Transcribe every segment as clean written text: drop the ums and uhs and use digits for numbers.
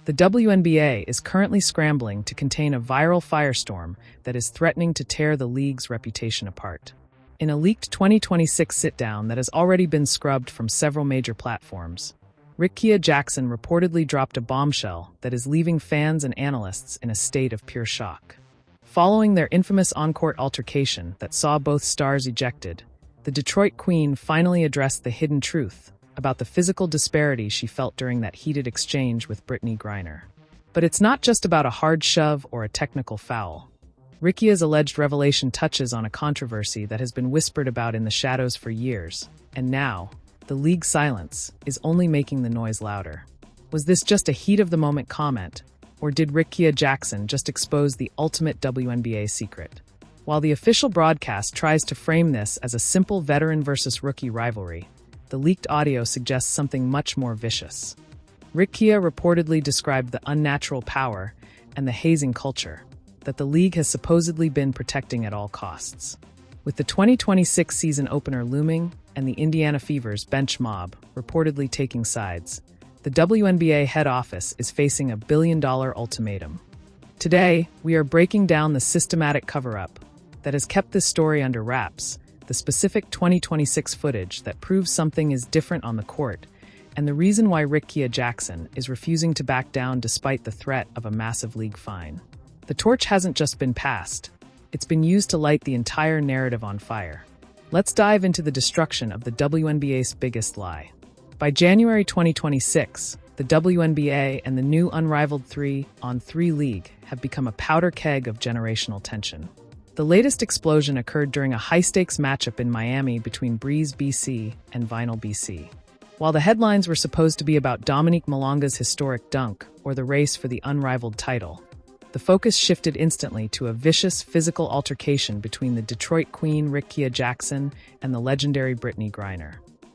The WNBA is currently scrambling to contain a viral firestorm that is threatening to tear the league's reputation apart. In a leaked 2026 sit-down that has already been scrubbed from several major platforms, Rickea Jackson reportedly dropped a bombshell that is leaving fans and analysts in a state of pure shock. Following their infamous on-court altercation that saw both stars ejected, the Detroit Queen finally addressed the hidden truth about the physical disparity she felt during that heated exchange with Brittney Griner. But it's not just about a hard shove or a technical foul. Rickea's alleged revelation touches on a controversy that has been whispered about in the shadows for years, and now, the league's silence is only making the noise louder. Was this just a heat-of-the-moment comment, or did Rickea Jackson just expose the ultimate WNBA secret? While the official broadcast tries to frame this as a simple veteran versus rookie rivalry, the leaked audio suggests something much more vicious. Rickea reportedly described the unnatural power and the hazing culture that the league has supposedly been protecting at all costs. With the 2026 season opener looming and the Indiana Fever's bench mob reportedly taking sides, the WNBA head office is facing a billion-dollar ultimatum. Today, we are breaking down the systematic cover-up that has kept this story under wraps, the specific 2026 footage that proves something is different on the court, and the reason why Rickea Jackson is refusing to back down despite the threat of a massive league fine. The torch hasn't just been passed, it's been used to light the entire narrative on fire. Let's dive into the destruction of the WNBA's biggest lie. By January 2026, the WNBA and the new unrivaled 3-on-3 league have become a powder keg of generational tension. The latest explosion occurred during a high-stakes matchup in Miami between Breeze BC and Vinyl BC. While the headlines were supposed to be about Dominique Malonga's historic dunk or the race for the unrivaled title, the focus shifted instantly to a vicious physical altercation between the Detroit Queen Rickea Jackson and the legendary Brittney Griner.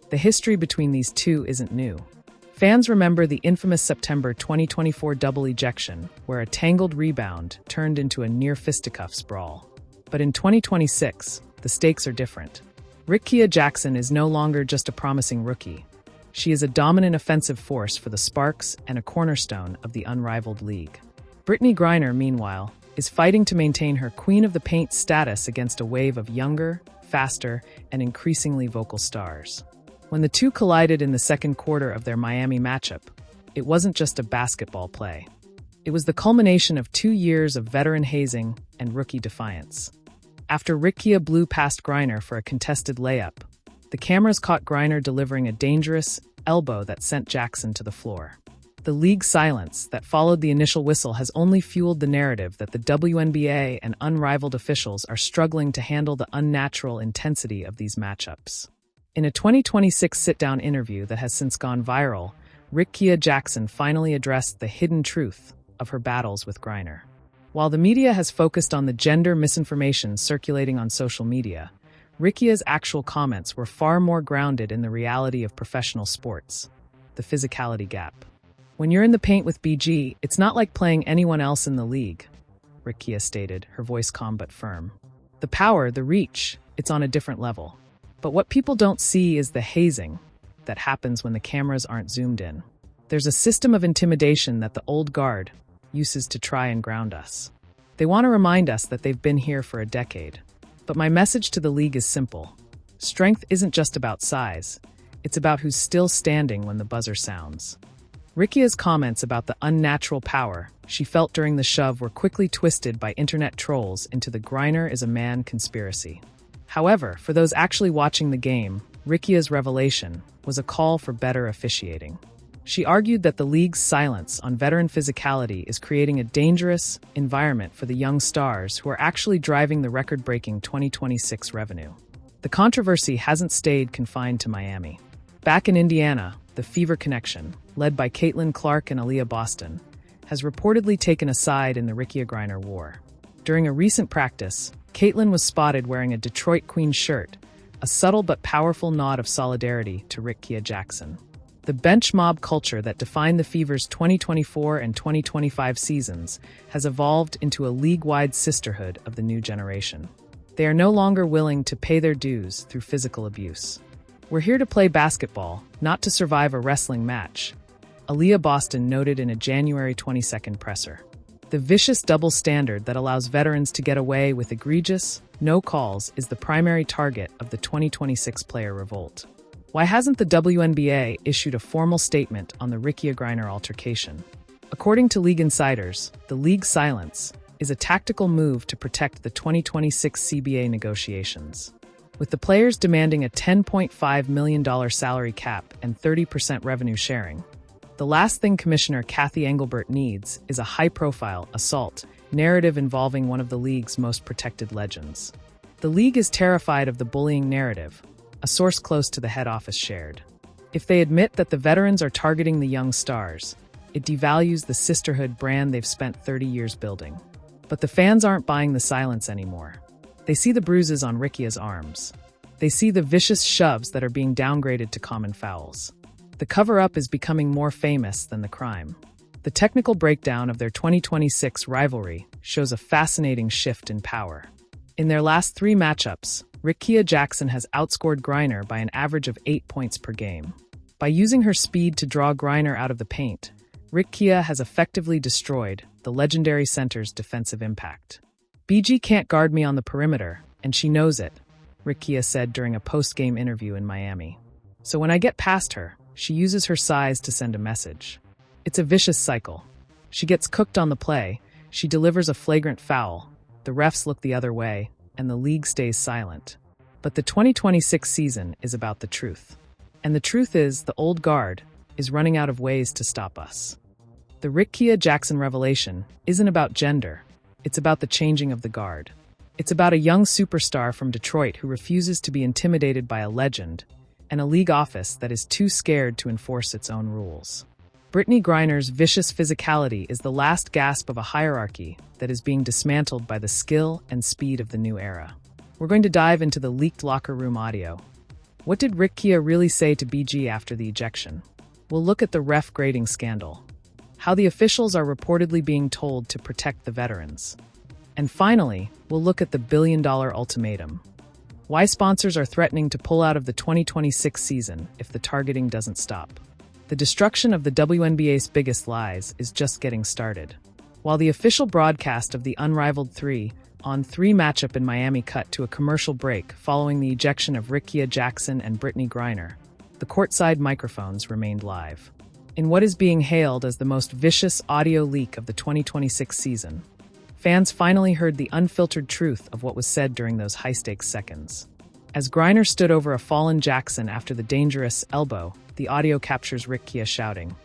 The history between these two isn't new. Fans remember the infamous September 2024 double ejection, where a tangled rebound turned into a near fisticuffs brawl. But in 2026, the stakes are different. Rickea Jackson is no longer just a promising rookie. She is a dominant offensive force for the Sparks and a cornerstone of the unrivaled league. Brittney Griner, meanwhile, is fighting to maintain her Queen of the Paint status against a wave of younger, faster, and increasingly vocal stars. When the two collided in the second quarter of their Miami matchup, it wasn't just a basketball play. It was the culmination of 2 years of veteran hazing and rookie defiance. After Rickea blew past Griner for a contested layup, the cameras caught Griner delivering a dangerous elbow that sent Jackson to the floor. The league's silence that followed the initial whistle has only fueled the narrative that the WNBA and unrivaled officials are struggling to handle the unnatural intensity of these matchups. In a 2026 sit-down interview that has since gone viral, Rickea Jackson finally addressed the hidden truth of her battles with Griner. While the media has focused on the gender misinformation circulating on social media, Rickea's actual comments were far more grounded in the reality of professional sports, the physicality gap. When you're in the paint with BG, it's not like playing anyone else in the league, Rickea stated, her voice calm but firm. The power, the reach, it's on a different level. But what people don't see is the hazing that happens when the cameras aren't zoomed in. There's a system of intimidation that the old guard uses to try and ground us. They want to remind us that they've been here for a decade. But my message to the league is simple. Strength isn't just about size. It's about who's still standing when the buzzer sounds. Rickea's comments about the unnatural power she felt during the shove were quickly twisted by internet trolls into the Griner is a man conspiracy. However, for those actually watching the game, Rickea's revelation was a call for better officiating. She argued that the league's silence on veteran physicality is creating a dangerous environment for the young stars who are actually driving the record-breaking 2026 revenue. The controversy hasn't stayed confined to Miami. Back in Indiana, the Fever connection, led by Caitlin Clark and Aaliyah Boston, has reportedly taken a side in the Rickea Griner war. During a recent practice, Caitlin was spotted wearing a Detroit Queen shirt, a subtle but powerful nod of solidarity to Rickea Jackson. The bench mob culture that defined the Fever's 2024 and 2025 seasons has evolved into a league-wide sisterhood of the new generation. They are no longer willing to pay their dues through physical abuse. We're here to play basketball, not to survive a wrestling match, Aaliyah Boston noted in a January 22 presser. The vicious double standard that allows veterans to get away with egregious, no calls is the primary target of the 2026 player revolt. Why hasn't the WNBA issued a formal statement on the Brittney Griner altercation? According to league insiders, the league's silence is a tactical move to protect the 2026 CBA negotiations. With the players demanding a $10.5 million salary cap and 30% revenue sharing, the last thing Commissioner Cathy Engelbert needs is a high-profile assault narrative involving one of the league's most protected legends. The league is terrified of the bullying narrative, a source close to the head office shared. If they admit that the veterans are targeting the young stars, it devalues the sisterhood brand they've spent 30 years building. But the fans aren't buying the silence anymore. They see the bruises on Rickea's arms. They see the vicious shoves that are being downgraded to common fouls. The cover-up is becoming more famous than the crime. The technical breakdown of their 2026 rivalry shows a fascinating shift in power. In their last 3 matchups, Rickea Jackson has outscored Griner by an average of 8 points per game. By using her speed to draw Griner out of the paint, Rickea has effectively destroyed the legendary center's defensive impact. "BG can't guard me on the perimeter, and she knows it," Rickea said during a post-game interview in Miami. "So when I get past her, she uses her size to send a message. It's a vicious cycle. She gets cooked on the play, she delivers a flagrant foul, the refs look the other way, and the league stays silent. But the 2026 season is about the truth. And the truth is, the old guard is running out of ways to stop us." The Rickea Jackson revelation isn't about gender, it's about the changing of the guard. It's about a young superstar from Detroit who refuses to be intimidated by a legend, and a league office that is too scared to enforce its own rules. Brittney Griner's vicious physicality is the last gasp of a hierarchy that is being dismantled by the skill and speed of the new era. We're going to dive into the leaked locker room audio. What did Rickea really say to BG after the ejection? We'll look at the ref grading scandal, how the officials are reportedly being told to protect the veterans. And finally, we'll look at the billion-dollar ultimatum. Why sponsors are threatening to pull out of the 2026 season if the targeting doesn't stop. The destruction of the WNBA's biggest lies is just getting started. While the official broadcast of the unrivaled 3-on-3 matchup in Miami cut to a commercial break following the ejection of Rickea Jackson and Brittney Griner, the courtside microphones remained live. In what is being hailed as the most vicious audio leak of the 2026 season, fans finally heard the unfiltered truth of what was said during those high-stakes seconds. As Griner stood over a fallen Jackson after the dangerous elbow, the audio captures Rickea shouting,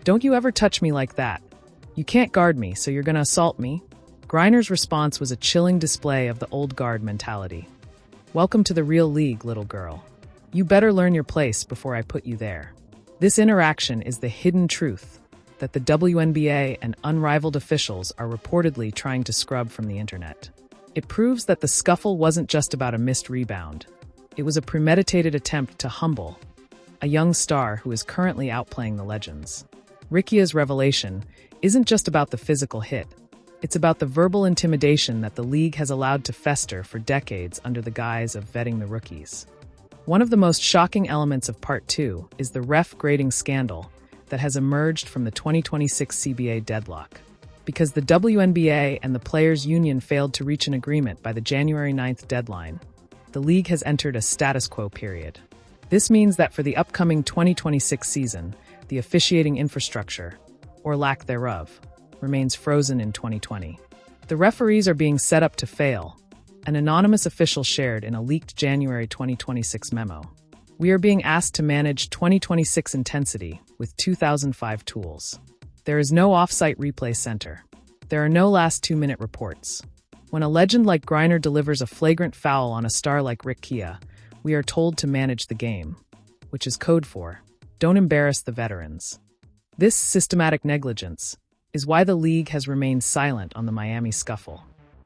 "Don't you ever touch me like that. You can't guard me, so you're gonna assault me?" Griner's response was a chilling display of the old guard mentality. "Welcome to the real league, little girl. You better learn your place before I put you there." This interaction is the hidden truth that the WNBA and unrivaled officials are reportedly trying to scrub from the internet. It proves that the scuffle wasn't just about a missed rebound. It was a premeditated attempt to humble a young star who is currently outplaying the legends. Rickea's revelation isn't just about the physical hit. It's about the verbal intimidation that the league has allowed to fester for decades under the guise of vetting the rookies. One of the most shocking elements of Part 2 is the ref grading scandal that has emerged from the 2026 CBA deadlock. Because the WNBA and the Players' Union failed to reach an agreement by the January 9th deadline, the league has entered a status quo period. This means that for the upcoming 2026 season, the officiating infrastructure, or lack thereof, remains frozen in 2020. The referees are being set up to fail, an anonymous official shared in a leaked January 2026 memo. "We are being asked to manage 2026 intensity with 2005 tools. There is no off-site replay center. There are no last 2-minute reports. When a legend like Griner delivers a flagrant foul on a star like Rickea, we are told to manage the game," which is code for, "Don't embarrass the veterans." This systematic negligence is why the league has remained silent on the Miami scuffle.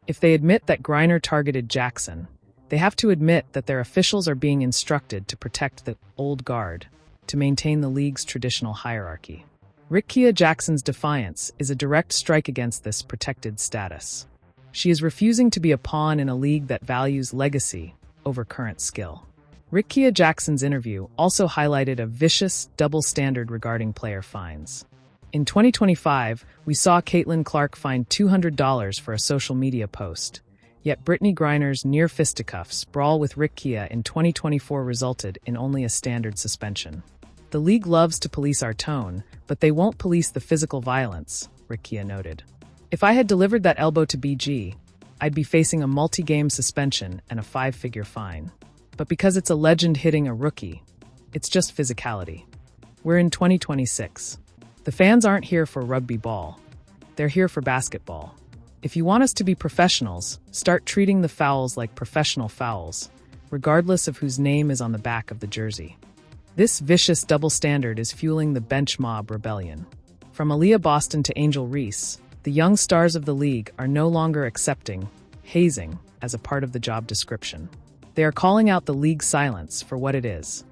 If they admit that Griner targeted Jackson, they have to admit that their officials are being instructed to protect the old guard, to maintain the league's traditional hierarchy. Rickea Jackson's defiance is a direct strike against this protected status. She is refusing to be a pawn in a league that values legacy over current skill. Rickea Jackson's interview also highlighted a vicious double standard regarding player fines. In 2025, we saw Caitlin Clark fined $200 for a social media post, yet Brittney Griner's near fisticuffs brawl with Rickea in 2024 resulted in only a standard suspension. The league loves to police our tone, but they won't police the physical violence, Rickea noted. If I had delivered that elbow to BG, I'd be facing a multi-game suspension and a 5-figure fine. But because it's a legend hitting a rookie, it's just physicality. We're in 2026. The fans aren't here for rugby ball. They're here for basketball. If you want us to be professionals, start treating the fouls like professional fouls, regardless of whose name is on the back of the jersey. This vicious double standard is fueling the bench mob rebellion. From Aaliyah Boston to Angel Reese, the young stars of the league are no longer accepting hazing as a part of the job description. They are calling out the league's silence for what it is: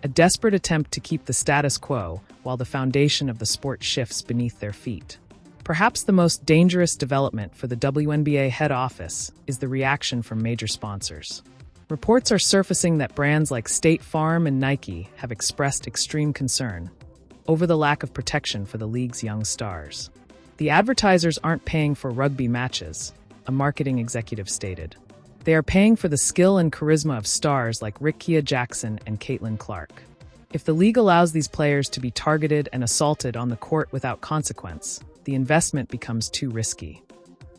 a desperate attempt to keep the status quo while the foundation of the sport shifts beneath their feet. Perhaps the most dangerous development for the WNBA head office is the reaction from major sponsors. Reports are surfacing that brands like State Farm and Nike have expressed extreme concern over the lack of protection for the league's young stars. The advertisers aren't paying for rugby matches, a marketing executive stated. They are paying for the skill and charisma of stars like Rickea Jackson and Caitlin Clark. If the league allows these players to be targeted and assaulted on the court without consequence, the investment becomes too risky.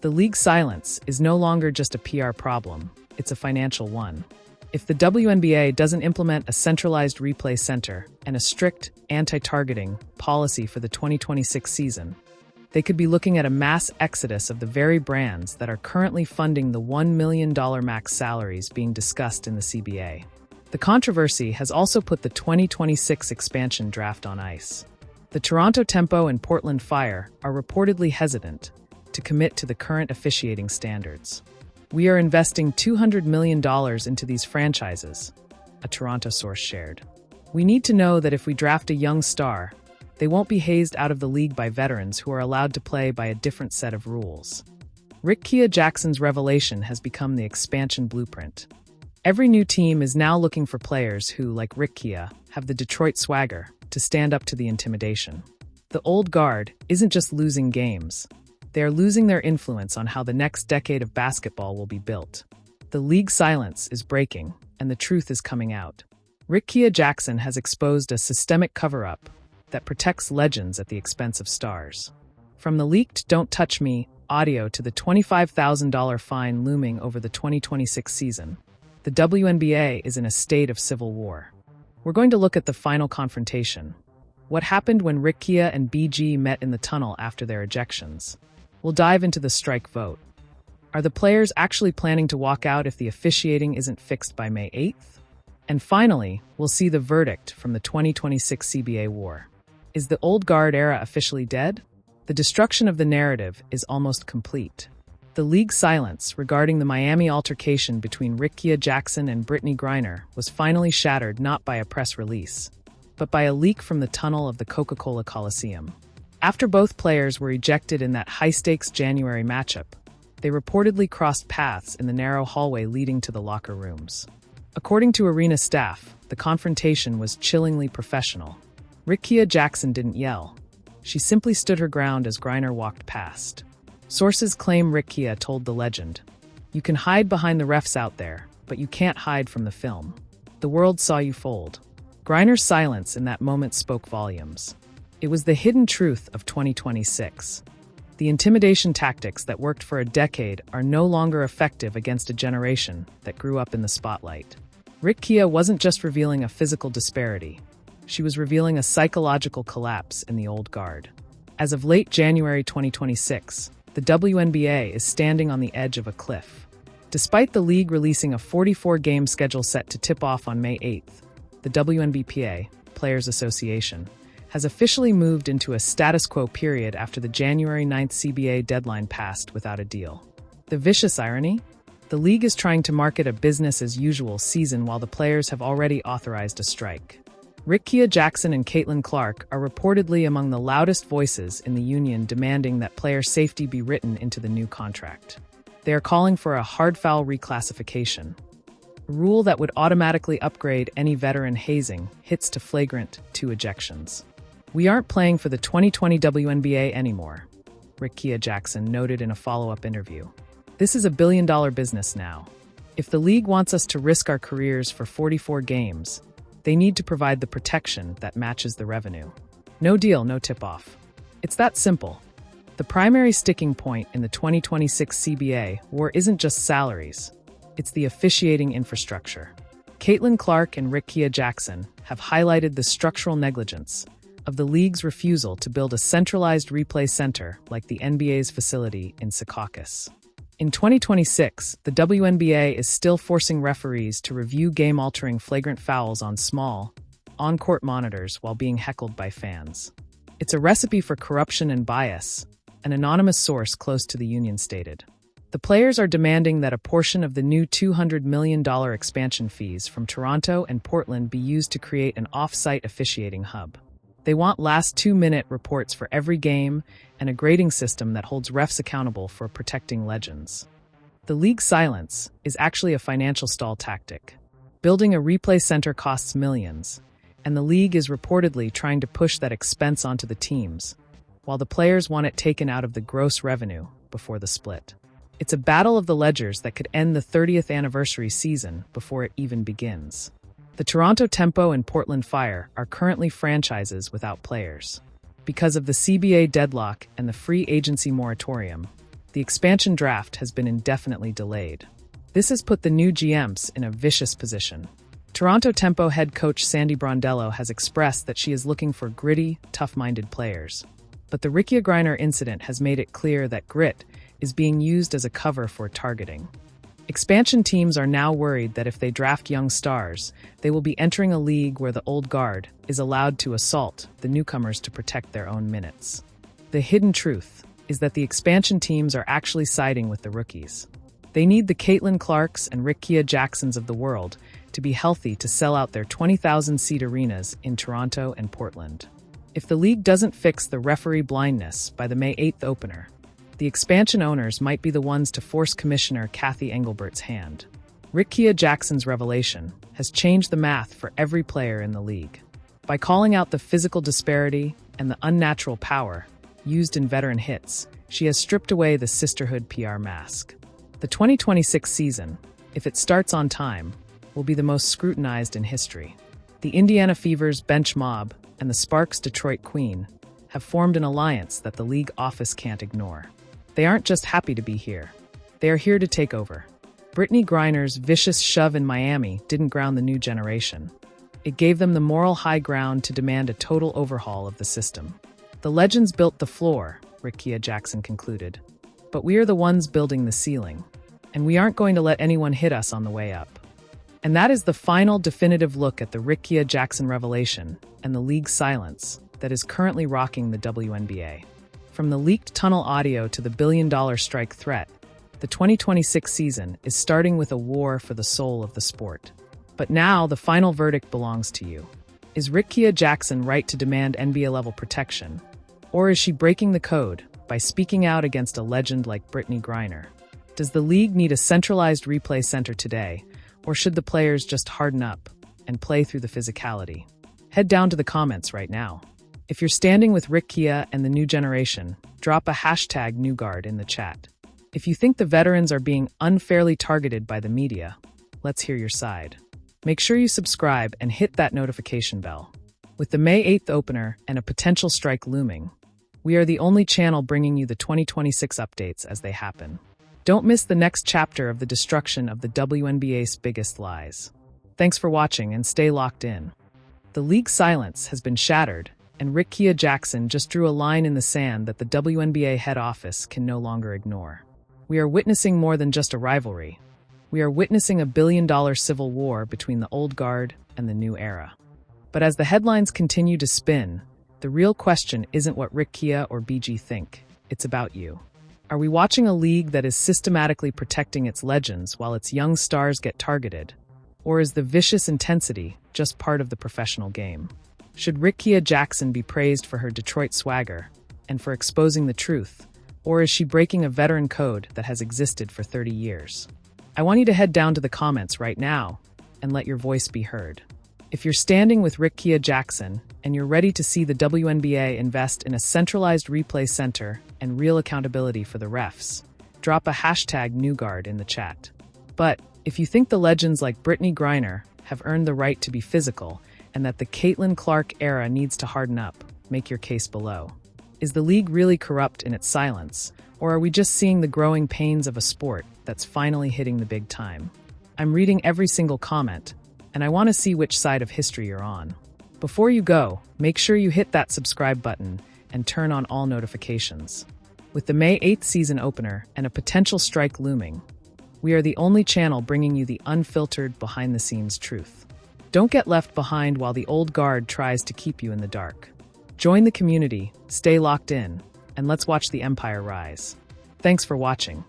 The league's silence is no longer just a PR problem, it's a financial one. If the WNBA doesn't implement a centralized replay center and a strict anti-targeting policy for the 2026 season, they could be looking at a mass exodus of the very brands that are currently funding the $1 million max salaries being discussed in the CBA. The controversy has also put the 2026 expansion draft on ice. The Toronto Tempo and Portland Fire are reportedly hesitant to commit to the current officiating standards. "We are investing $200 million into these franchises," a Toronto source shared. "We need to know that if we draft a young star, they won't be hazed out of the league by veterans who are allowed to play by a different set of rules." Rickea Jackson's revelation has become the expansion blueprint. Every new team is now looking for players who, like Rickea, have the Detroit swagger to stand up to the intimidation. The old guard isn't just losing games. They are losing their influence on how the next decade of basketball will be built. The league silence is breaking, and the truth is coming out. Rickea Jackson has exposed a systemic cover-up that protects legends at the expense of stars. From the leaked "Don't Touch Me" audio to the $25,000 fine looming over the 2026 season, the WNBA is in a state of civil war. We're going to look at the final confrontation. What happened when Rickea and BG met in the tunnel after their ejections? We'll dive into the strike vote. Are the players actually planning to walk out if the officiating isn't fixed by May 8th? And finally, we'll see the verdict from the 2026 CBA war. Is the old guard era officially dead? The destruction of the narrative is almost complete. The league's silence regarding the Miami altercation between Rickea Jackson and Brittney Griner was finally shattered not by a press release, but by a leak from the tunnel of the Coca-Cola Coliseum. After both players were ejected in that high-stakes January matchup, they reportedly crossed paths in the narrow hallway leading to the locker rooms. According to arena staff, the confrontation was chillingly professional. Rickea Jackson didn't yell. She simply stood her ground as Griner walked past. Sources claim Rickea told the legend, "You can hide behind the refs out there, but you can't hide from the film. The world saw you fold." Griner's silence in that moment spoke volumes. It was the hidden truth of 2026. The intimidation tactics that worked for a decade are no longer effective against a generation that grew up in the spotlight. Rickea wasn't just revealing a physical disparity. She was revealing a psychological collapse in the old guard. As of late January 2026, the WNBA is standing on the edge of a cliff. Despite the league releasing a 44-game schedule set to tip off on May 8th, the WNBPA, Players Association, has officially moved into a status quo period after the January 9th CBA deadline passed without a deal. The vicious irony? The league is trying to market a business-as-usual season while the players have already authorized a strike. Rickea Jackson and Caitlin Clark are reportedly among the loudest voices in the union demanding that player safety be written into the new contract. They are calling for a hard foul reclassification. A rule that would automatically upgrade any veteran hazing hits to flagrant 2 ejections. "We aren't playing for the 2020 WNBA anymore," Rickea Jackson noted in a follow-up interview. "This is a billion-dollar business now. If the league wants us to risk our careers for 44 games, they need to provide the protection that matches the revenue. No deal, no tip-off. It's that simple." The primary sticking point in the 2026 CBA war isn't just salaries. It's the officiating infrastructure. Caitlin Clark and Rickea Jackson have highlighted the structural negligence of the league's refusal to build a centralized replay center like the NBA's facility in Secaucus. In 2026, the WNBA is still forcing referees to review game-altering flagrant fouls on small, on-court monitors while being heckled by fans. "It's a recipe for corruption and bias," an anonymous source close to the union stated. The players are demanding that a portion of the new $200 million expansion fees from Toronto and Portland be used to create an off-site officiating hub. They want last 2-minute reports for every game and a grading system that holds refs accountable for protecting legends. The league's silence is actually a financial stall tactic. Building a replay center costs millions, and the league is reportedly trying to push that expense onto the teams, while the players want it taken out of the gross revenue before the split. It's a battle of the ledgers that could end the 30th anniversary season before it even begins. The Toronto Tempo and Portland Fire are currently franchises without players. Because of the CBA deadlock and the free agency moratorium, the expansion draft has been indefinitely delayed. This has put the new GMs in a vicious position. Toronto Tempo head coach Sandy Brondello has expressed that she is looking for gritty, tough-minded players. But the Brittney Griner incident has made it clear that grit is being used as a cover for targeting. Expansion teams are now worried that if they draft young stars, they will be entering a league where the old guard is allowed to assault the newcomers to protect their own minutes. The hidden truth is that the expansion teams are actually siding with the rookies. They need the Caitlin Clarks and Rickea Jacksons of the world to be healthy to sell out their 20,000-seat arenas in Toronto and Portland. If the league doesn't fix the referee blindness by the May 8th opener, the expansion owners might be the ones to force Commissioner Kathy Engelbert's hand. Rickea Jackson's revelation has changed the math for every player in the league. By calling out the physical disparity and the unnatural power used in veteran hits, she has stripped away the sisterhood PR mask. The 2026 season, if it starts on time, will be the most scrutinized in history. The Indiana Fever's bench mob and the Sparks' Detroit Queen have formed an alliance that the league office can't ignore. They aren't just happy to be here. They are here to take over. Brittney Griner's vicious shove in Miami didn't ground the new generation. It gave them the moral high ground to demand a total overhaul of the system. "The legends built the floor," Rickea Jackson concluded. "But we are the ones building the ceiling, and we aren't going to let anyone hit us on the way up." And that is the final definitive look at the Rickea Jackson revelation and the league's silence that is currently rocking the WNBA. From the leaked tunnel audio to the billion-dollar strike threat, the 2026 season is starting with a war for the soul of the sport. But now the final verdict belongs to you. Is Rickea Jackson right to demand NBA-level protection? Or is she breaking the code by speaking out against a legend like Brittney Griner? Does the league need a centralized replay center today, or should the players just harden up and play through the physicality? Head down to the comments right now. If you're standing with Rickea and the new generation, drop a #NewGuard in the chat. If you think the veterans are being unfairly targeted by the media, let's hear your side. Make sure you subscribe and hit that notification bell. With the May 8th opener and a potential strike looming, we are the only channel bringing you the 2026 updates as they happen. Don't miss the next chapter of the destruction of the WNBA's biggest lies. Thanks for watching and stay locked in. The league's silence has been shattered, and Rickea Jackson just drew a line in the sand that the WNBA head office can no longer ignore. We are witnessing more than just a rivalry. We are witnessing a billion-dollar civil war between the old guard and the new era. But as the headlines continue to spin, the real question isn't what Rickea or BG think. It's about you. Are we watching a league that is systematically protecting its legends while its young stars get targeted? Or is the vicious intensity just part of the professional game? Should Rickea Jackson be praised for her Detroit swagger and for exposing the truth? Or is she breaking a veteran code that has existed for 30 years? I want you to head down to the comments right now and let your voice be heard. If you're standing with Rickea Jackson and you're ready to see the WNBA invest in a centralized replay center and real accountability for the refs, drop a hashtag #NewGuard in the chat. But if you think the legends like Brittney Griner have earned the right to be physical and that the Caitlin Clark era needs to harden up, make your case below. Is the league really corrupt in its silence, or are we just seeing the growing pains of a sport that's finally hitting the big time? I'm reading every single comment, and I want to see which side of history you're on. Before you go, make sure you hit that subscribe button and turn on all notifications. With the May 8th season opener and a potential strike looming, we are the only channel bringing you the unfiltered, behind-the-scenes truth. Don't get left behind while the old guard tries to keep you in the dark. Join the community, stay locked in, and let's watch the empire rise. Thanks for watching.